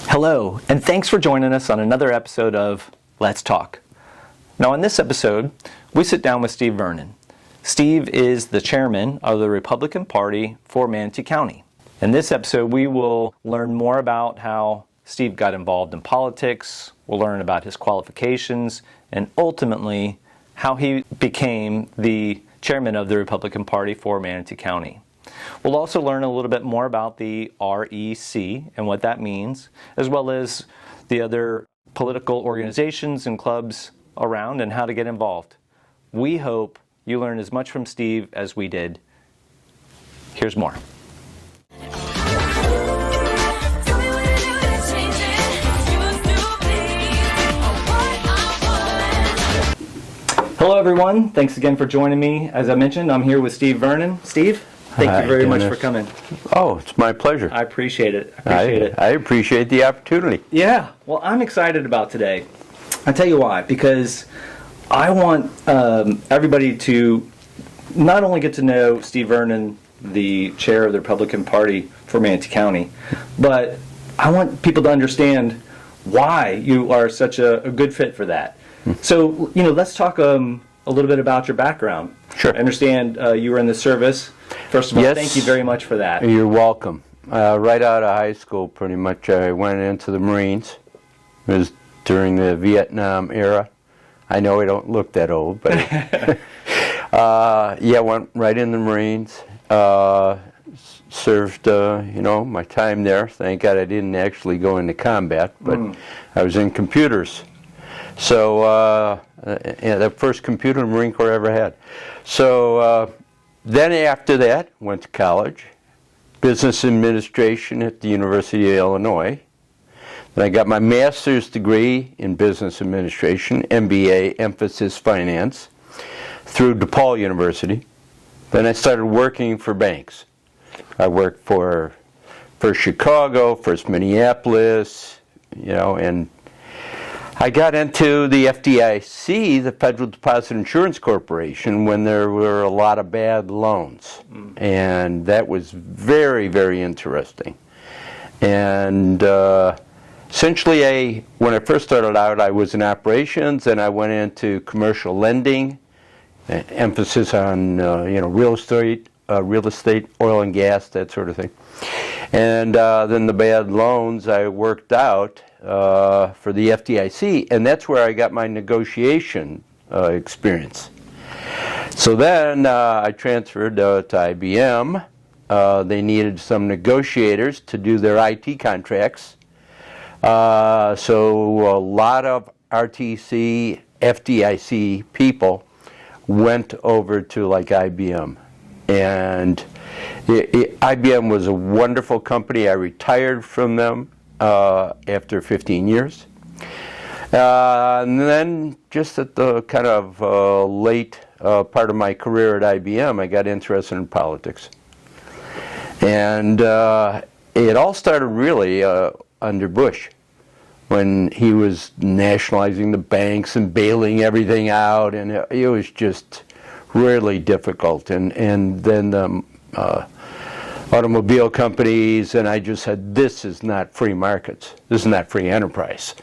Hello, and thanks for joining us on another episode of Let's Talk. Now, in this episode, we sit down with Steve Vernon. Steve is the chairman of the Republican Party for Manatee County. In this episode, we will learn more about how Steve got involved in politics, we'll learn about his qualifications, and ultimately, how he became the chairman of the Republican Party for Manatee County. We'll also learn a little bit more about the REC and what that means, as well as the other political organizations and clubs around and how to get involved. We hope you learn as much from Steve as we did. Here's more. Hello everyone, thanks again for joining me. As I mentioned, I'm here with Steve Vernon. Steve? Thank you very much for coming. Oh, it's my pleasure. I appreciate it. I appreciate the opportunity. Yeah, well, I'm excited about today. I'll tell you why. Because I want everybody to not only get to know Steve Vernon, the chair of the Republican Party for Manatee County, but I want people to understand why you are such a good fit for that. So, let's talk a little bit about your background. Sure. I understand you were in the service. First of all, Yes. Thank you very much for that. You're welcome. Right out of high school, pretty much, I went into the Marines. It was during the Vietnam era. I know I don't look that old, but went right in the Marines. Served, my time there. Thank God I didn't actually go into combat, but I was in computers. So, the first computer the Marine Corps ever had. So, then after that, went to college, business administration at the University of Illinois. Then I got my master's degree in business administration, MBA, emphasis finance, through DePaul University. Then I started working for banks. I worked for First Chicago, First Minneapolis, and I got into the FDIC, the Federal Deposit Insurance Corporation, when there were a lot of bad loans. And that was very, very interesting. And essentially, when I first started out, I was in operations, and I went into commercial lending, emphasis on real estate, oil and gas, that sort of thing. And then the bad loans I worked out for the FDIC, and that's where I got my negotiation experience. So then I transferred to IBM. They needed some negotiators to do their IT contracts. So a lot of RTC, FDIC people went over to IBM. And IBM was a wonderful company. I retired from them after 15 years. And then just at the kind of late part of my career at IBM, I got interested in politics. And it all started really under Bush, when he was nationalizing the banks and bailing everything out, and it was just really difficult. And then the automobile companies, and I just said, this is not free markets. This is not free enterprise.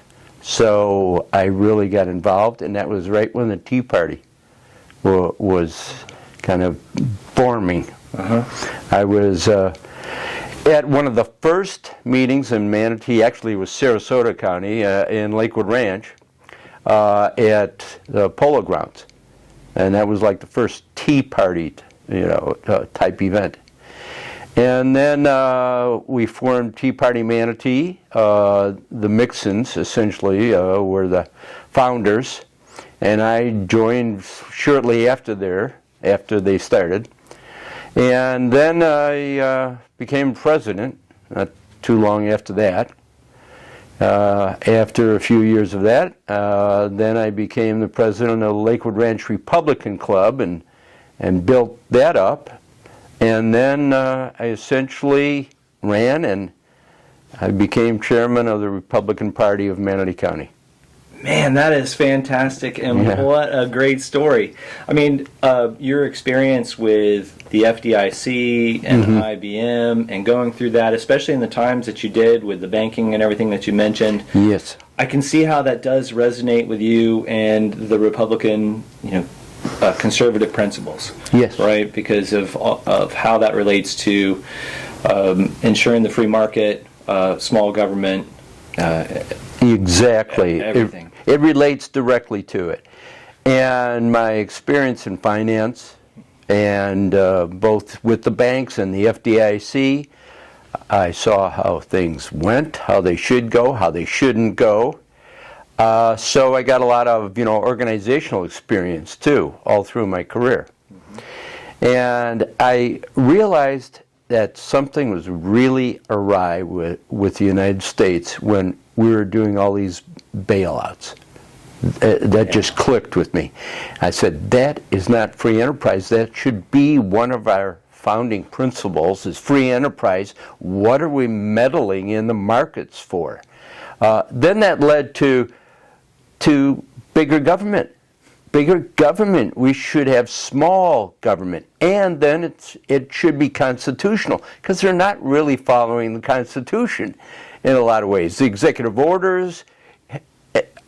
So I really got involved, and that was right when the Tea Party was kind of forming. I was at one of the first meetings in Manatee, actually it was Sarasota County, in Lakewood Ranch, at the Polo Grounds. And that was like the first Tea Party, type event. And then we formed Tea Party Manatee. The Mixons, essentially, were the founders. And I joined shortly after they started. And then I became president, not too long after that. After a few years of that, then I became the president of the Lakewood Ranch Republican Club and built that up. And then I essentially ran, and I became chairman of the Republican Party of Manatee County. Man, that is fantastic, and Yeah. what a great story. I mean, your experience with the FDIC and IBM and going through that, especially in the times that you did with the banking and everything that you mentioned, Yes. I can see how that does resonate with you and the Republican, conservative principles. Yes. Right, because of how that relates to ensuring the free market, small government, Exactly. everything. It relates directly to it. And my experience in finance, and both with the banks and the FDIC, I saw how things went, how they should go, how they shouldn't go. So I got a lot of, organizational experience too, all through my career. And I realized that something was really awry with the United States when we were doing all these bailouts. That just clicked with me. I said, that is not free enterprise. That should be one of our founding principles, is free enterprise. What are we meddling in the markets for? Then that led to bigger government. Bigger government. We should have small government. And then it should be constitutional, because they're not really following the Constitution in a lot of ways. The executive orders,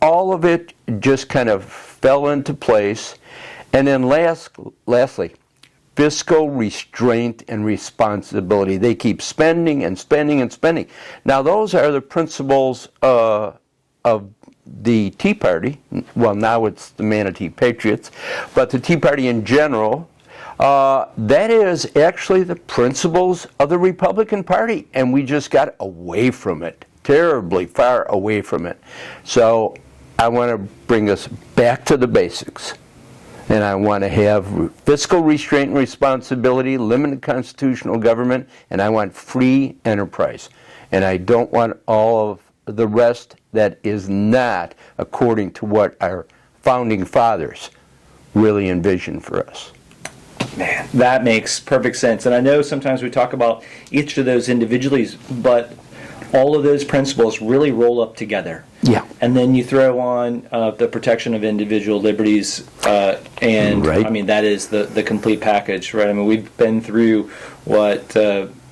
all of it just kind of fell into place. And then lastly, fiscal restraint and responsibility. They keep spending and spending and spending. Now those are the principles of the Tea Party. Well, now it's the Manatee Patriots, but the Tea Party in general. That is actually the principles of the Republican Party, and we just got away from it, terribly far away from it. So I want to bring us back to the basics, and I want to have fiscal restraint and responsibility, limited constitutional government, and I want free enterprise. And I don't want all of the rest that is not according to what our founding fathers really envisioned for us. Man, that makes perfect sense. And I know sometimes we talk about each of those individually, but all of those principles really roll up together. Yeah. And then you throw on the protection of individual liberties, and Right. I mean, that is the complete package, right? I mean, we've been through what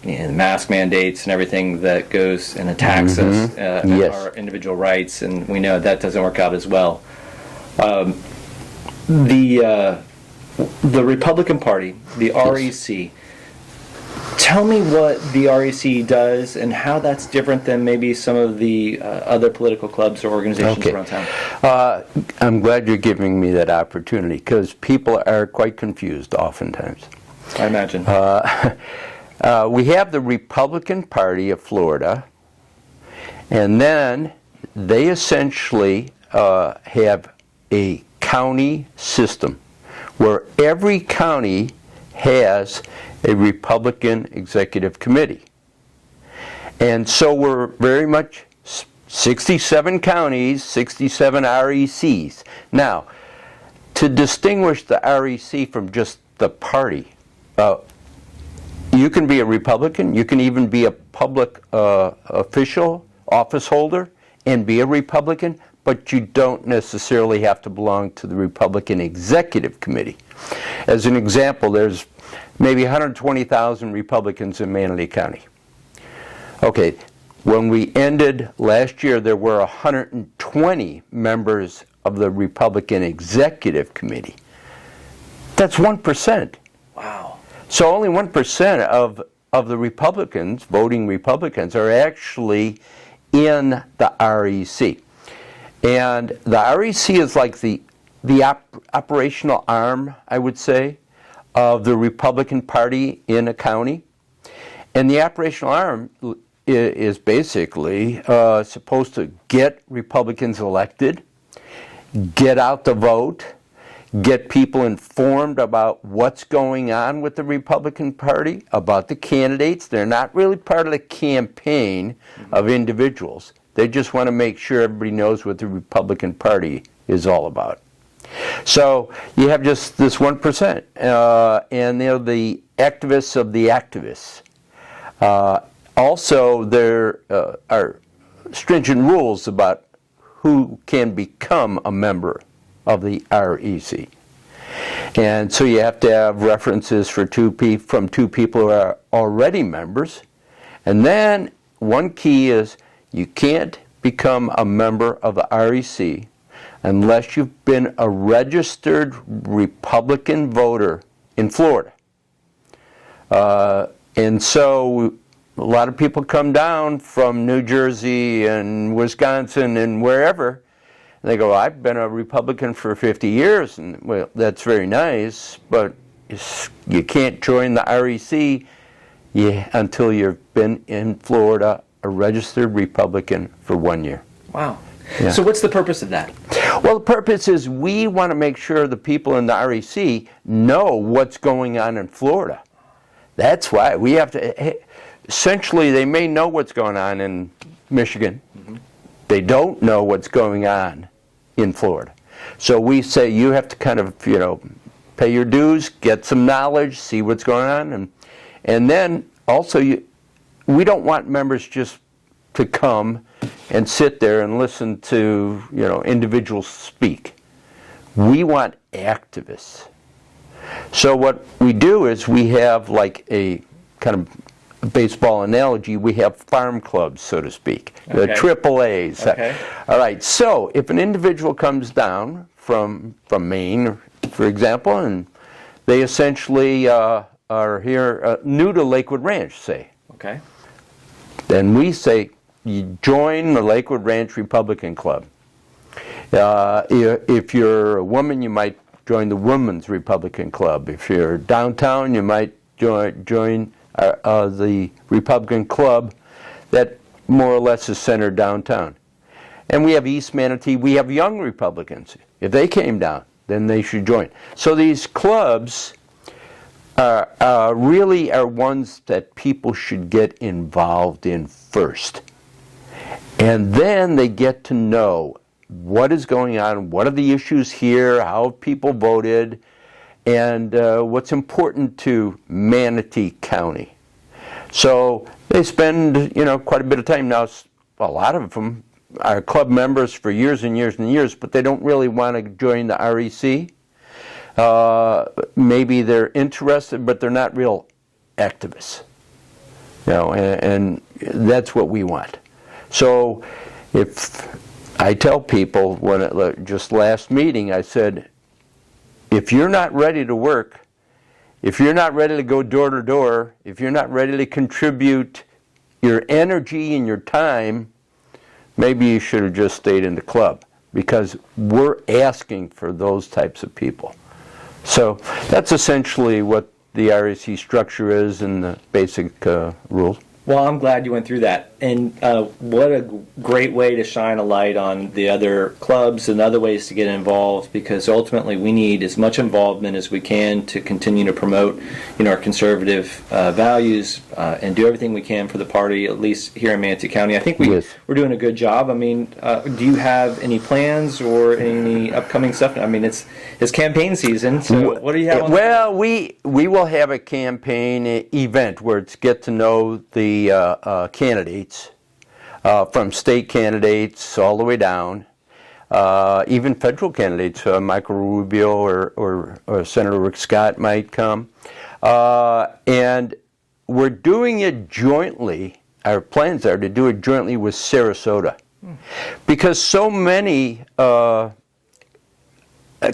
mask mandates and everything that goes and attacks us, Yes. our individual rights, and we know that doesn't work out as well. The Republican Party, the REC. Tell me what the REC does and how that's different than maybe some of the other political clubs or organizations around town. I'm glad you're giving me that opportunity, because people are quite confused oftentimes. I imagine. We have the Republican Party of Florida, and then they essentially have a county system where every county has a Republican executive committee. And so we're very much 67 counties, 67 RECs. Now, to distinguish the REC from just the party, you can be a Republican, you can even be a public official, office holder, and be a Republican, but you don't necessarily have to belong to the Republican Executive Committee. As an example, there's maybe 120,000 Republicans in Manatee County. Okay, when we ended last year, there were 120 members of the Republican Executive Committee. That's 1%. Wow. So only 1% of the Republicans, voting Republicans, are actually in the REC. And the REC is like the operational arm, I would say, of the Republican Party in a county. And the operational arm is basically supposed to get Republicans elected, get out the vote, get people informed about what's going on with the Republican Party, about the candidates. They're not really part of the campaign of individuals. They just want to make sure everybody knows what the Republican Party is all about. So you have just this 1%, and they're the activists of the activists. Also, there are stringent rules about who can become a member of the REC. And so you have to have references from two people who are already members. And then one key is you can't become a member of the REC unless you've been a registered Republican voter in Florida. And so a lot of people come down from New Jersey and Wisconsin and wherever, and they go, I've been a Republican for 50 years, and well, that's very nice, but you can't join the REC until you've been in Florida a registered Republican for 1 year. Wow. Yeah. So what's the purpose of that? Well, the purpose is we want to make sure the people in the REC know what's going on in Florida. That's why we have to, essentially they may know what's going on in Michigan. Mm-hmm. They don't know what's going on in Florida. So we say you have to kind of, pay your dues, get some knowledge, see what's going on. And then also we don't want members just to come and sit there and listen to, individuals speak. We want activists. So what we do is we have like a kind of baseball analogy, we have farm clubs, so to speak, the AAAs. Okay. All right, so if an individual comes down from Maine, for example, and they essentially are here new to Lakewood Ranch, say. Okay. Then we say, you join the Lakewood Ranch Republican Club. If you're a woman, you might join the Women's Republican Club. If you're downtown, you might join the Republican Club that more or less is centered downtown. And we have East Manatee, we have young Republicans. If they came down, then they should join. So these clubs really are ones that people should get involved in first. And then they get to know what is going on, what are the issues here, how people voted, and what's important to Manatee County. So they spend, quite a bit of time now. A lot of them are club members for years and years and years, but they don't really want to join the REC. Maybe they're interested, but they're not real activists. And that's what we want. So if I tell people, just last meeting, I said, if you're not ready to work, if you're not ready to go door to door, if you're not ready to contribute your energy and your time, maybe you should have just stayed in the club, because we're asking for those types of people. So that's essentially what the REC structure is and the basic rules. Well, I'm glad you went through that. And what a great way to shine a light on the other clubs and other ways to get involved, because ultimately we need as much involvement as we can to continue to promote, our conservative values and do everything we can for the party, at least here in Manatee County. I think we're doing a good job. I mean, do you have any plans or any upcoming stuff? I mean, it's campaign season, so what do you have on Well, we will have a campaign event where it's get to know the candidates, from state candidates all the way down, even federal candidates. Michael Rubio or Senator Rick Scott might come. And we're doing it jointly. Our plans are to do it jointly with Sarasota. Because so many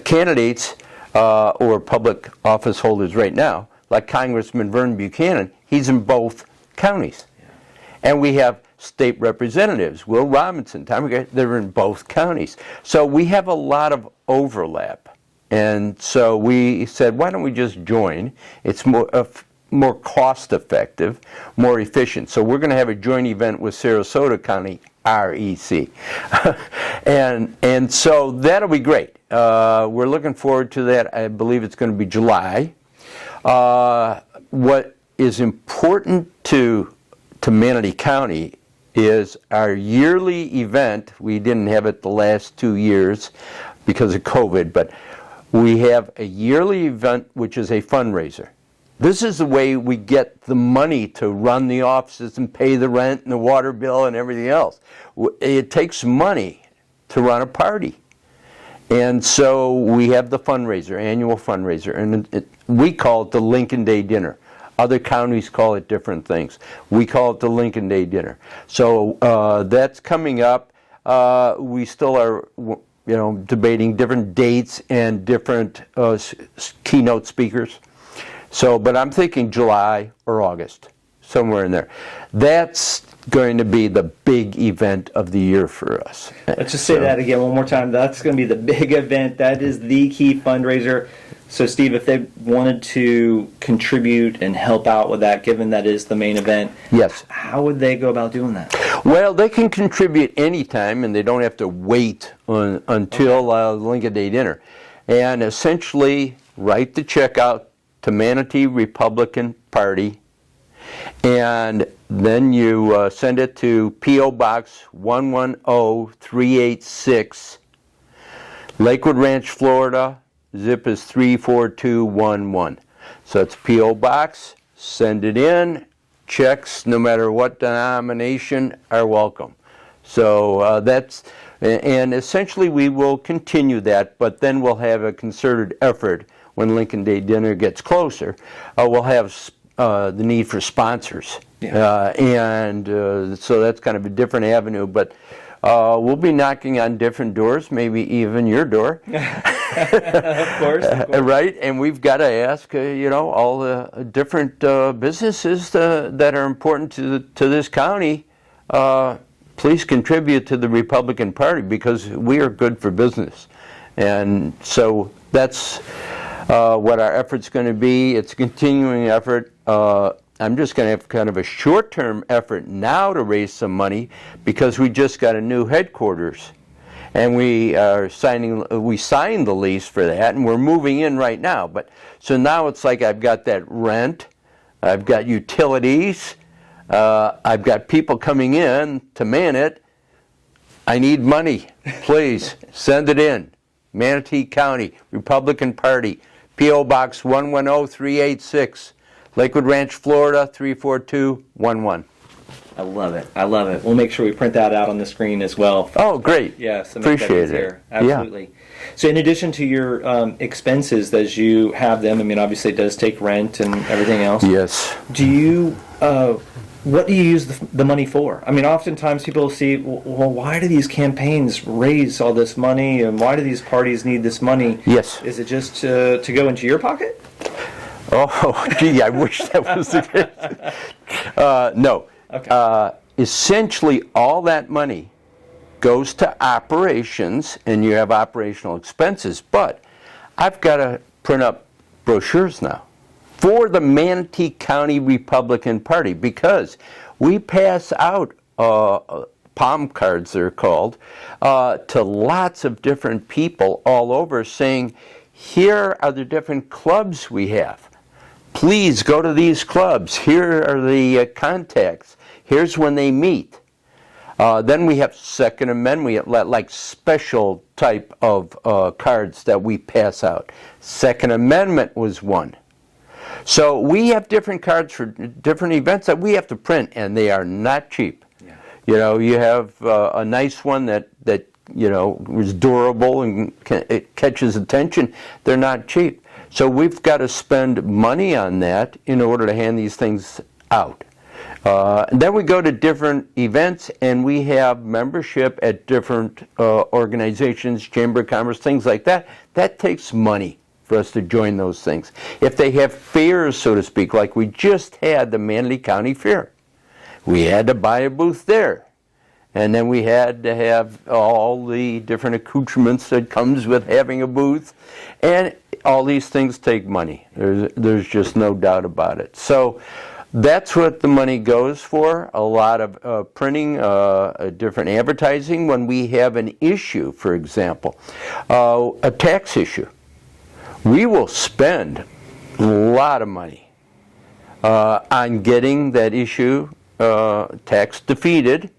candidates or public office holders right now, like Congressman Vernon Buchanan, he's in both counties. And we have state representatives, Will Robinson, they're in both counties. So we have a lot of overlap. And so we said, why don't we just join? It's more cost effective, more efficient. So we're going to have a joint event with Sarasota County REC. and so that'll be great. We're looking forward to that. I believe it's going to be July. What is important to Manatee County is our yearly event. We didn't have it the last 2 years because of COVID, but we have a yearly event, which is a fundraiser. This is the way we get the money to run the offices and pay the rent and the water bill and everything else. It takes money to run a party. And so we have the fundraiser, annual fundraiser, and we call it the Lincoln Day Dinner. Other counties call it different things. We call it the Lincoln Day Dinner. So that's coming up. We still are, debating different dates and different keynote speakers. So, but I'm thinking July or August, somewhere in there. That's going to be the big event of the year for us. Let's just say that again one more time. That's going to be the big event. That is the key fundraiser. So, Steve, if they wanted to contribute and help out with that, given that is the main event, yes, how would they go about doing that? Well, they can contribute anytime, and they don't have to wait until Lincoln Day Dinner. And essentially, write the check out to Manatee Republican Party, and then you send it to P.O. Box 110386, Lakewood Ranch, Florida. Zip is 34211. So it's P.O. Box, send it in. Checks, no matter what denomination, are welcome. So and essentially we will continue that, but then we'll have a concerted effort when Lincoln Day Dinner gets closer. We'll have the need for sponsors. Yeah. So that's kind of a different avenue, but we'll be knocking on different doors, maybe even your door. Of course. Right? And we've got to ask, all the different businesses that are important to this county, please contribute to the Republican Party, because we are good for business. And so that's what our effort's going to be. It's a continuing effort. I'm just going to have kind of a short-term effort now to raise some money, because we just got a new headquarters, and we signed the lease for that, and we're moving in right now. But so now it's like I've got that rent, I've got utilities, I've got people coming in to man it. I need money. Please send it in. Manatee County Republican Party, P.O. Box 110386, Lakewood Ranch, Florida 34211. I love it. I love it. We'll make sure we print that out on the screen as well. Oh, great. Yeah, so appreciate it. Absolutely. Yeah. So in addition to your expenses as you have them, I mean, obviously it does take rent and everything else. Yes. Do you, what do you use the money for? I mean, oftentimes people see, well, why do these campaigns raise all this money, and why do these parties need this money? Yes. Is it just to go into your pocket? Oh, gee, I wish that was the case. No. Okay. Essentially, all that money goes to operations, and you have operational expenses. But I've got to print up brochures now for the Manatee County Republican Party, because we pass out palm cards, they're called, to lots of different people all over, saying, here are the different clubs we have. Please go to these clubs. Here are the contacts. Here's when they meet. Then we have Second Amendment. We have like special type of cards that we pass out. Second Amendment was one. So we have different cards for different events that we have to print, and they are not cheap. Yeah. You have a nice one that is durable and it catches attention. They're not cheap. So we've got to spend money on that in order to hand these things out. Then we go to different events, and we have membership at different organizations, Chamber of Commerce, things like that. That takes money for us to join those things. If they have fairs, so to speak, like we just had the Manatee County Fair, we had to buy a booth there. And then we had to have all the different accoutrements that comes with having a booth. And all these things take money. There's just no doubt about it. So that's what the money goes for. A lot of printing, different advertising. When we have an issue, for example, a tax issue, we will spend a lot of money on getting that issue tax defeated.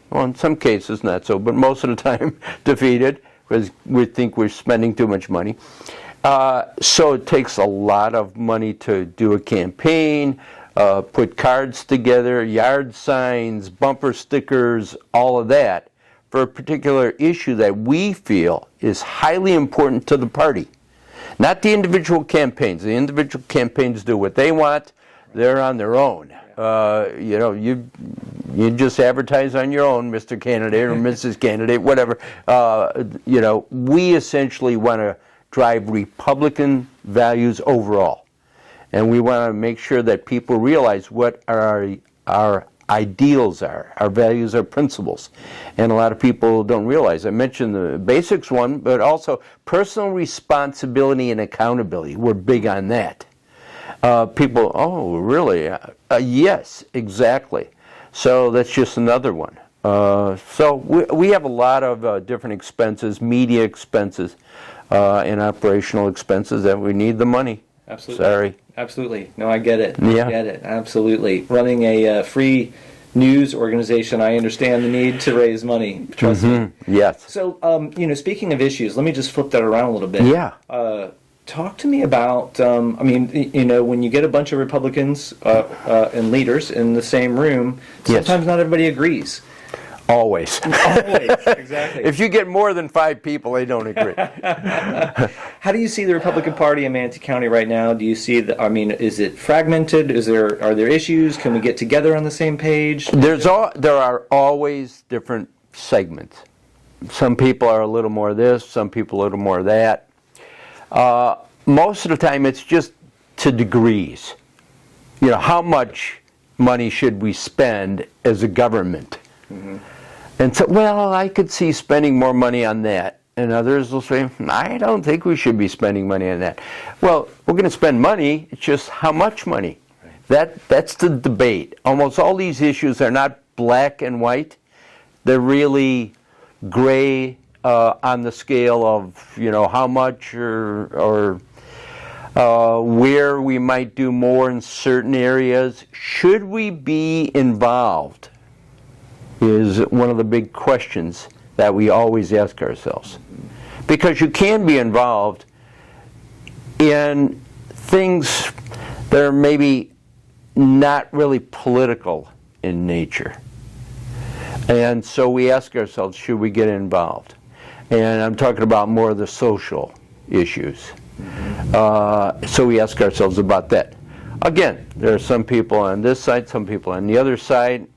Well, in some cases not so, but most of the time defeated, because we think we're spending too much money. So it takes a lot of money to do a campaign, put cards together, yard signs, bumper stickers, all of that, for a particular issue that we feel is highly important to the party. Not the individual campaigns. The individual campaigns do what they want. They're on their own. You just advertise on your own, Mr. Candidate or Mrs. Candidate, whatever. We essentially want to drive Republican values overall. And we want to make sure that people realize what our ideals are, our values, our principles. And a lot of people don't realize. I mentioned the basics one, but also personal responsibility and accountability. We're big on that. People, oh, really? Yes, exactly. So that's just another one. So we have a lot of different expenses, media expenses, and operational expenses that we need the money. Absolutely. Sorry. Absolutely. No, I get it. Yeah. I get it. Absolutely. Running a free news organization, I understand the need to raise money. Trust me. Yes. So, speaking of issues, let me just flip that around a little bit. Yeah. Talk to me about, when you get a bunch of Republicans and leaders in the same room, sometimes not everybody agrees. Always. Always, exactly. If you get more than 5 people, they don't agree. How do you see the Republican Party in Manatee County right now? Do you see is it fragmented? Are there issues? Can we get together on the same page? There are always different segments. Some people are a little more this, some people a little more that. Most of the time it's just to degrees. How much money should we spend as a government? Mm-hmm. And so, well, I could see spending more money on that. And others will say, I don't think we should be spending money on that. Well, we're going to spend money, it's just how much money. Right. That's the debate. Almost all these issues are not black and white. They're really gray on the scale of, how much or where we might do more in certain areas. Should we be involved is one of the big questions that we always ask ourselves. Because you can be involved in things that are maybe not really political in nature. And so we ask ourselves, should we get involved? And I'm talking about more of the social issues. So we ask ourselves about that. Again, there are some people on this side, some people on the other side.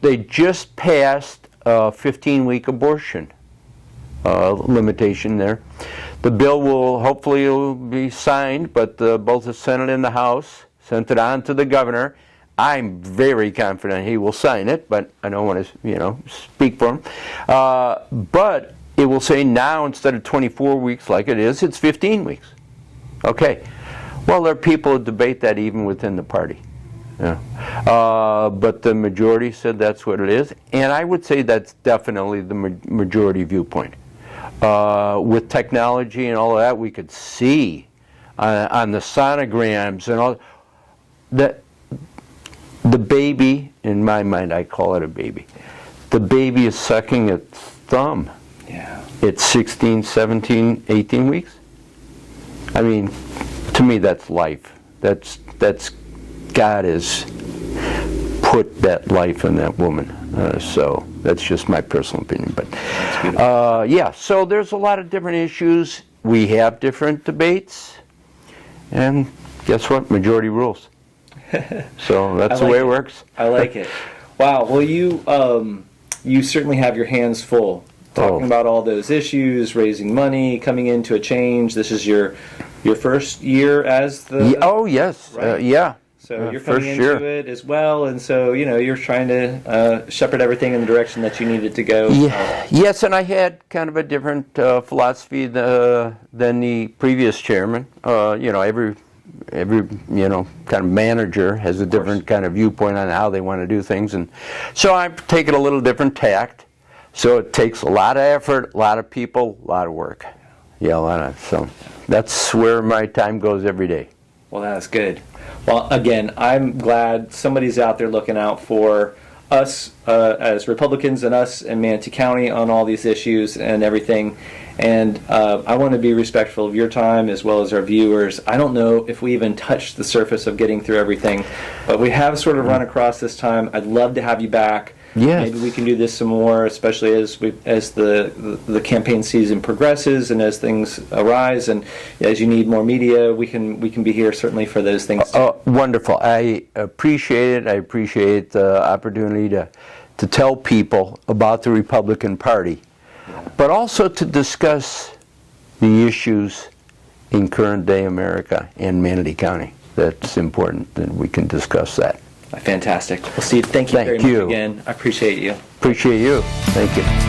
They just passed a 15-week abortion limitation there. The bill will hopefully be signed, but both the Senate and the House sent it on to the governor. I'm very confident he will sign it, but I don't want to, speak for him. But it will say now, instead of 24 weeks like it is, it's 15 weeks. Okay. Well, there are people who debate that even within the party. Yeah. But the majority said that's what it is, and I would say that's definitely the majority viewpoint. With technology and all of that, we could see on the sonograms and all that the baby, in my mind, I call it a baby. The baby is sucking its thumb. Yeah. It's 16, 17, 18 weeks. I mean, to me, that's life. That's God has put that life in that woman. So that's just my personal opinion. But yeah, so there's a lot of different issues. We have different debates. And guess what? Majority rules. So that's the way it works. I like it. Wow. Well, you certainly have your hands full talking about all those issues, raising money, coming into a change. This is your first year as the... Oh, yes. Right? Yeah. So you're coming into it as well, and so you're trying to shepherd everything in the direction that you need it to go. Yeah. Yes, and I had kind of a different philosophy than the previous chairman. Every kind of manager has a different kind of viewpoint on how they want to do things, and so I've taken a little different tact. So it takes a lot of effort, a lot of people, a lot of work. Yeah, so that's where my time goes every day. Well, that's good. Well, again, I'm glad somebody's out there looking out for us as Republicans and us in Manatee County on all these issues and everything. And I want to be respectful of your time as well as our viewers. I don't know if we even touched the surface of getting through everything, but we have sort of run across this time. I'd love to have you back. Yes. Maybe we can do this some more, especially as the campaign season progresses and as things arise, and as you need more media, we can be here certainly for those things. Wonderful. I appreciate it. I appreciate the opportunity to tell people about the Republican Party, but also to discuss the issues in current day America and Manatee County. That's important that we can discuss that. Fantastic. Well, Steve, thank you very much again. I appreciate you. Appreciate you. Thank you.